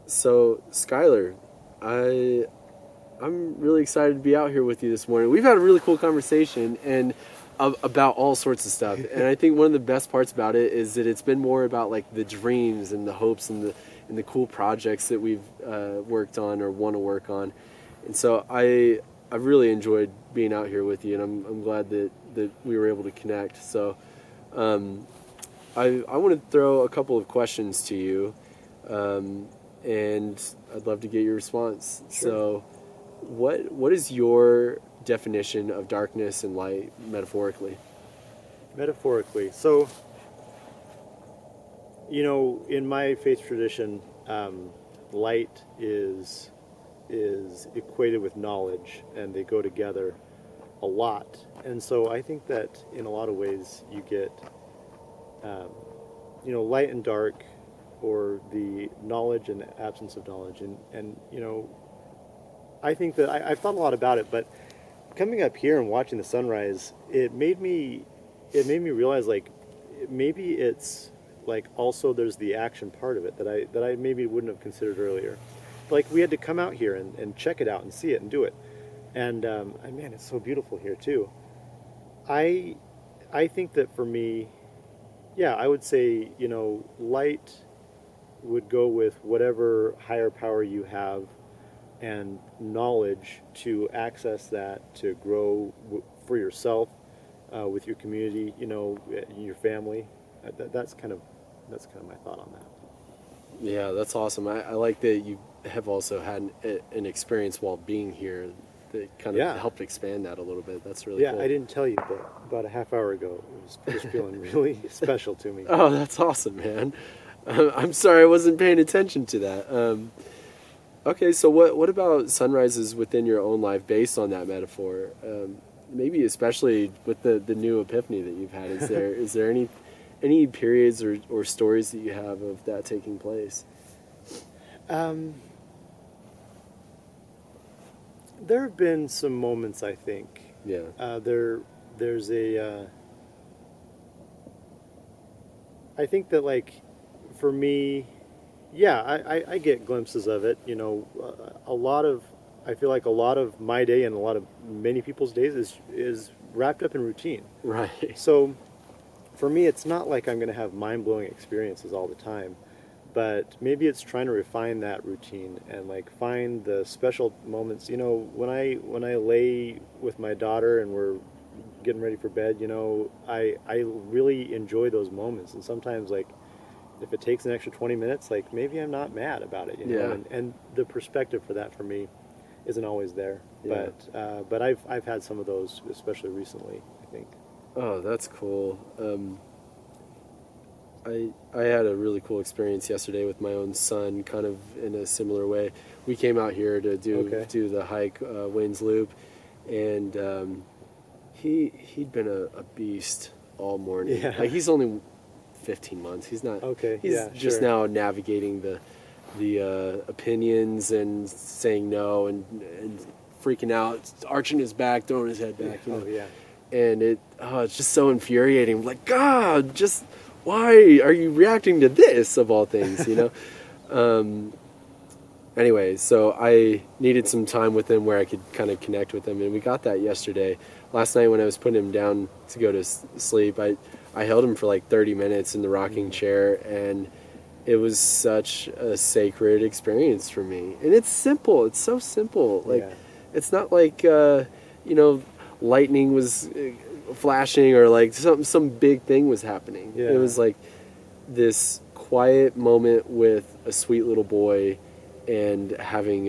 So, Skyler, I I'm really excited to be out here with you this morning. We've had a really cool conversation and about all sorts of stuff. And I think one of the best parts about it is that it's been more about like the dreams and the hopes and the cool projects that we've worked on or want to work on. And so I've really enjoyed being out here with you, and I'm glad that we were able to connect. So um, I want to throw a couple of questions to you. And I'd love to get your response. Sure. So, what is your definition of darkness and light metaphorically? Metaphorically. So, in my faith tradition, light is equated with knowledge, and they go together a lot. And so, I think that in a lot of ways, you get, um, light and dark, or the knowledge and the absence of knowledge, and I think that I've thought a lot about it, but coming up here and watching the sunrise, it made me realize, like, maybe it's like also there's the action part of it that I maybe wouldn't have considered earlier. Like, we had to come out here and check it out and see it and do it, and man, it's so beautiful here too. I I think that for me, yeah, I would say, light would go with whatever higher power you have, and knowledge to access that to grow for yourself, with your community, your family. That's kind of my thought on that. Yeah, that's awesome. I like that you have also had an experience while being here that kind of Yeah, helped expand that a little bit. That's really yeah. I cool. didn't tell you, but about a half hour ago, it was just feeling really special to me. Oh, that's awesome, man. I'm sorry I wasn't paying attention to that. Okay, so what about sunrises within your own life based on that metaphor? Maybe especially with the new epiphany that you've had. Is there any periods or stories that you have of that taking place? Um, there have been some moments, I think. Yeah. There's a. I think that, like, for me, yeah, I get glimpses of it. I feel like a lot of my day and a lot of many people's days is wrapped up in routine. Right. So for me, it's not like I'm going to have mind blowing experiences all the time, but maybe it's trying to refine that routine and, like, find the special moments. When I lay with my daughter and we're getting ready for bed, I really enjoy those moments. And sometimes, like, if it takes an extra 20 minutes, like, maybe I'm not mad about it, Yeah. and the perspective for that for me isn't always there. Yeah. But I've had some of those, especially recently, I think. Oh, that's cool. I had a really cool experience yesterday with my own son, kind of in a similar way. We came out here to Okay. do the hike, Wayne's Loop, and he'd been a beast all morning. Yeah. Like, he's only 15 months. He's not. Okay. He's Yeah. just Sure. now navigating the opinions and saying no and freaking out, arching his back, throwing his head back. Oh yeah. And it's just so infuriating. Like, God, just why are you reacting to this of all things? Anyway, so I needed some time with him where I could kind of connect with him, and we got that yesterday. Last night when I was putting him down to go to sleep, I held him for like 30 minutes in the rocking chair, and it was such a sacred experience for me. And it's simple. It's so simple. Like, Yeah. it's not like lightning was flashing or like some big thing was happening. Yeah. It was like this quiet moment with a sweet little boy, and having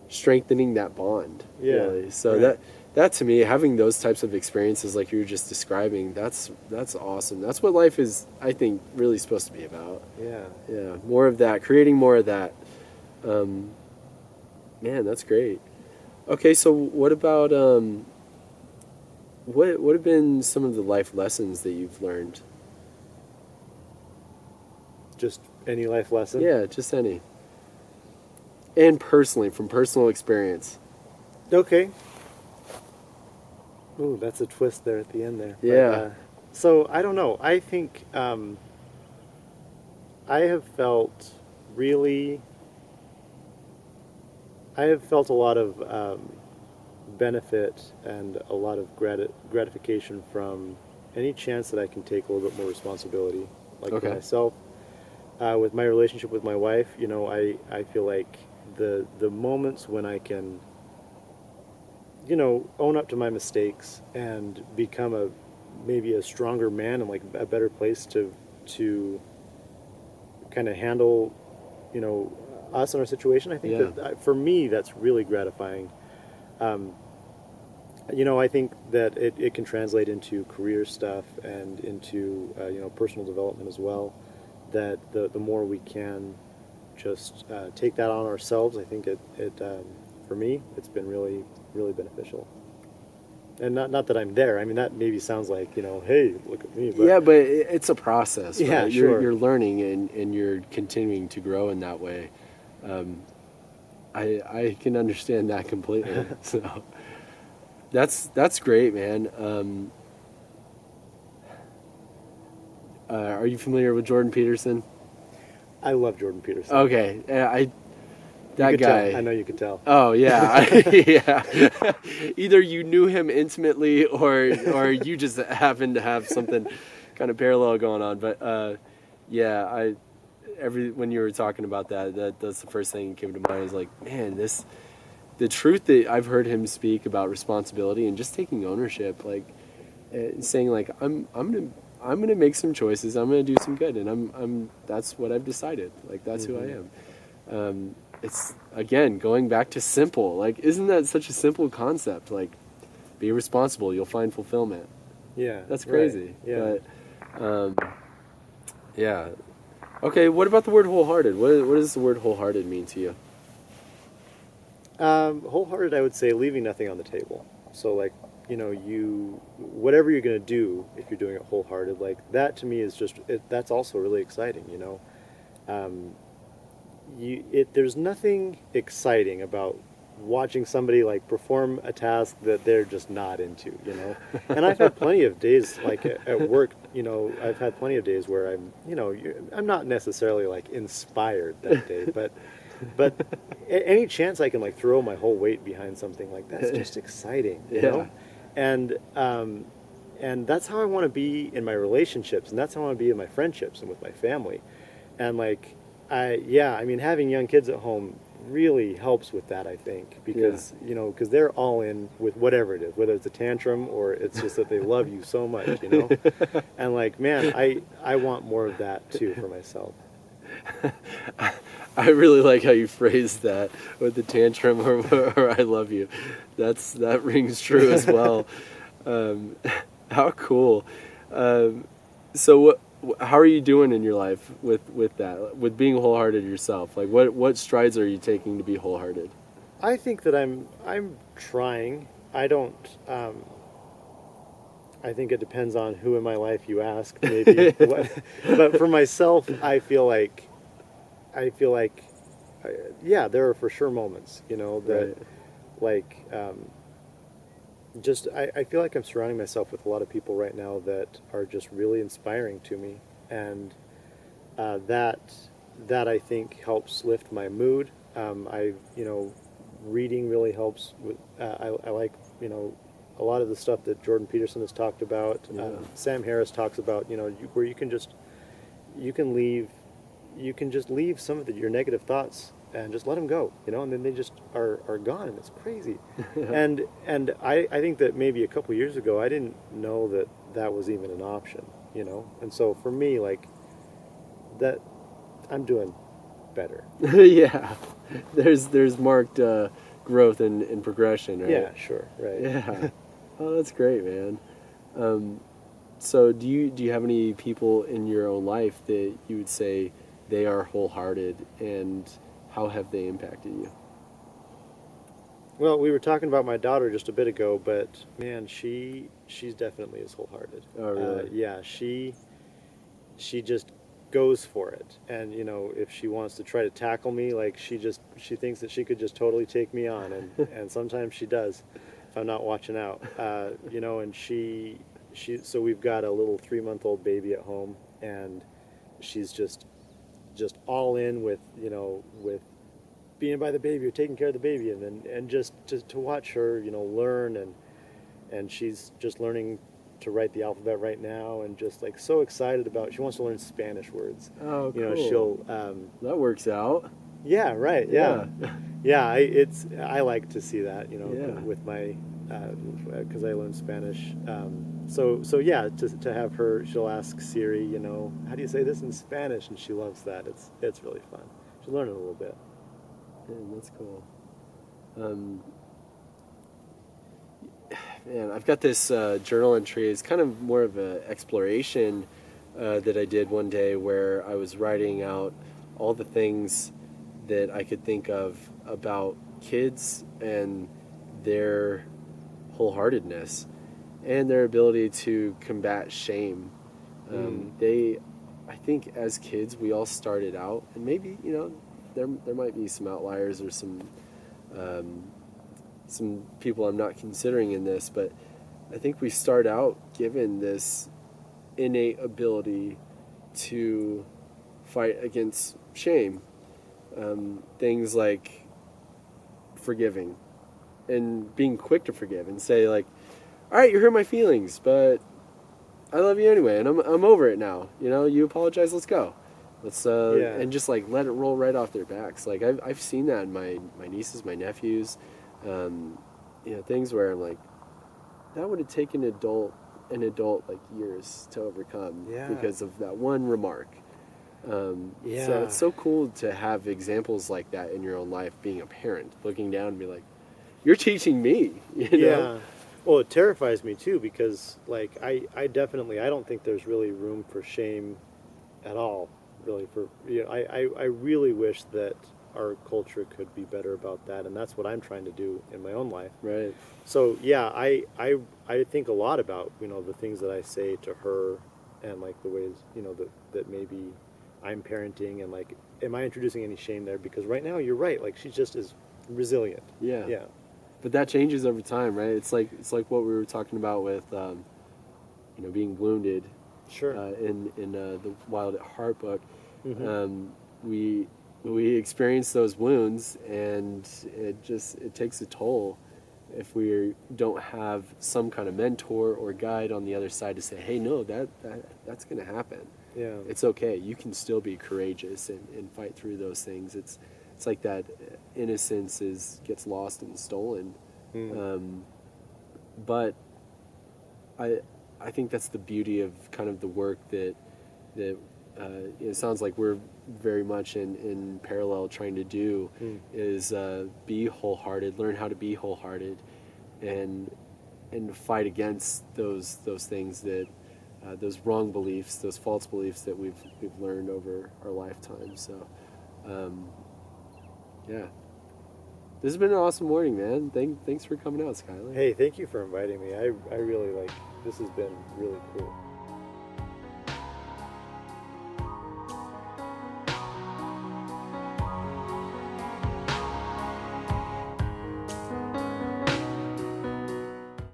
strengthening that bond. Yeah, Really. So right. that to me, having those types of experiences like you were just describing, that's awesome. That's what life is, I think, really supposed to be about. Yeah. Yeah, more of that, creating more of that. Man, that's great. Okay, so what about what have been some of the life lessons that you've learned? Just any life lesson. Yeah, just any. And personally, from personal experience. Okay. Ooh, that's a twist there at the end there. Yeah. So I don't know. I think I have felt really, I have felt a lot of benefit and a lot of gratification from any chance that I can take a little bit more responsibility, like for Okay. myself. With my relationship with my wife, I feel like the moments when I can, own up to my mistakes and become maybe a stronger man and like a better place to kind of handle, you know, us and our situation. I think Yeah. that for me, that's really gratifying. Um, I think that it can translate into career stuff and into personal development as well. That the more we can just take that on ourselves, I think it for me it's been really really beneficial. And not that I'm there. I mean that maybe sounds like hey, look at me, but Yeah, but it's a process, yeah, right? You're sure. you're learning and you're continuing to grow in that way. Um, I can understand that completely. So that's great, man. Are you familiar with Jordan Peterson? I love Jordan Peterson. Okay, yeah, You that could tell. I guy. know you could tell. Oh yeah, yeah. Either you knew him intimately, or you just happened to have something kind of parallel going on. But yeah, when you were talking about that's the first thing that came to mind. Is like, man, the truth that I've heard him speak about responsibility and just taking ownership, like saying like I'm gonna make some choices. I'm gonna do some good, and I'm that's what I've decided. Like that's who I Hmm. am. It's again going back to simple. Like, isn't that such a simple concept? Like, be responsible, you'll find fulfillment. Yeah. That's Right. crazy. Yeah. But yeah. Okay, what about the word wholehearted? What does the word wholehearted mean to you? Wholehearted, I would say leaving nothing on the table. So like, you whatever you're gonna do, if you're doing it wholehearted, like that to me is that's also really exciting. Um, there's nothing exciting about watching somebody like perform a task that they're just not into. And I've had plenty of days like at work. I've had plenty of days where I'm not necessarily like inspired that day, but any chance I can like throw my whole weight behind something like that's just exciting, Yeah. and and that's how I want to be in my relationships, and that's how I want to be in my friendships and with my family, and like I mean having young kids at home really helps with that, I think, Yeah. because because they're all in with whatever it is, whether it's a tantrum or it's just that they love you so much. And like, man, I want more of that too for myself. I really like how you phrased that with the tantrum or I love you. That rings true as well. Um, how cool. Um, so how are you doing in your life with that, with being wholehearted yourself? Like what strides are you taking to be wholehearted? I think that I'm trying. I don't. I think it depends on who in my life you ask, maybe. But for myself, I feel like, yeah, there are for sure moments, that Right. like just I feel like I'm surrounding myself with a lot of people right now that are just really inspiring to me, and that I think helps lift my mood. Reading really helps. I like a lot of the stuff that Jordan Peterson has talked about. Yeah. Sam Harris talks about where you can leave you can just leave some of your negative thoughts and just let them go, and then they just are gone, and it's crazy. And I think that maybe a couple years ago I didn't know that that was even an option, and so for me, like that, I'm doing better. Yeah. There's marked growth and progression, right? Yeah, sure, right. Yeah. Oh, that's great, man. Um, so do you have any people in your own life that you would say they are wholehearted, and how have they impacted you? Well, we were talking about my daughter just a bit ago, but man, she's definitely is wholehearted. Oh, really? Yeah, she just goes for it, and if she wants to try to tackle me, like she thinks that she could just totally take me on, and sometimes she does if I'm not watching out. And so we've got a little 3-month-old baby at home, and she's just just all in with, with being by the baby or taking care of the baby, and just to watch her, learn, and she's just learning to write the alphabet right now, and just like so excited about. She wants to learn Spanish words. Oh, cool. She'll. That works out. Yeah. Right. Yeah. Yeah. I like to see that. Yeah. With my because I learned Spanish. So yeah, to have her, she'll ask Siri, how do you say this in Spanish, and she loves that. It's really fun. She's learning a little bit. Yeah, that's cool. Man, I've got this journal entry. It's kind of more of an exploration that I did one day, where I was writing out all the things that I could think of about kids and their wholeheartedness and their ability to combat shame. I think as kids, we all started out, and maybe, there might be some outliers or some people I'm not considering in this, but I think we start out given this innate ability to fight against shame. Things like forgiving and being quick to forgive and say, like, all right, you hurt my feelings, but I love you anyway, and I'm over it now. You apologize, let's go. Let's and just like let it roll right off their backs. Like I've seen that in my nieces, my nephews, things where I'm like, that would have taken an adult like years to overcome because of that one remark. So it's so cool to have examples like that in your own life, being a parent, looking down and be like, you're teaching me, Yeah. Well, it terrifies me too, because like I don't think there's really room for shame at all, really. I really wish that our culture could be better about that, and that's what I'm trying to do in my own life. Right. So yeah, I think a lot about, the things that I say to her, and like the ways, that maybe I'm parenting, and like, am I introducing any shame there? Because right now, you're right, like she just is resilient. Yeah. Yeah. But that changes over time, right? It's like what we were talking about with, being wounded. Sure. In the Wild at Heart book, Mm-hmm. We experience those wounds, and it takes a toll if we don't have some kind of mentor or guide on the other side to say, hey, no, that's going to happen. Yeah. It's okay. You can still be courageous and fight through those things. It's like that innocence gets lost and stolen. But I think that's the beauty of kind of the work that it sounds like we're very much in parallel trying to do, is be wholehearted, learn how to be wholehearted, and fight against those things that those wrong beliefs, those false beliefs that we've learned over our lifetime. So yeah, this has been an awesome morning, man. Thanks for coming out, Skyler. Hey, thank you for inviting me. I really this has been really cool.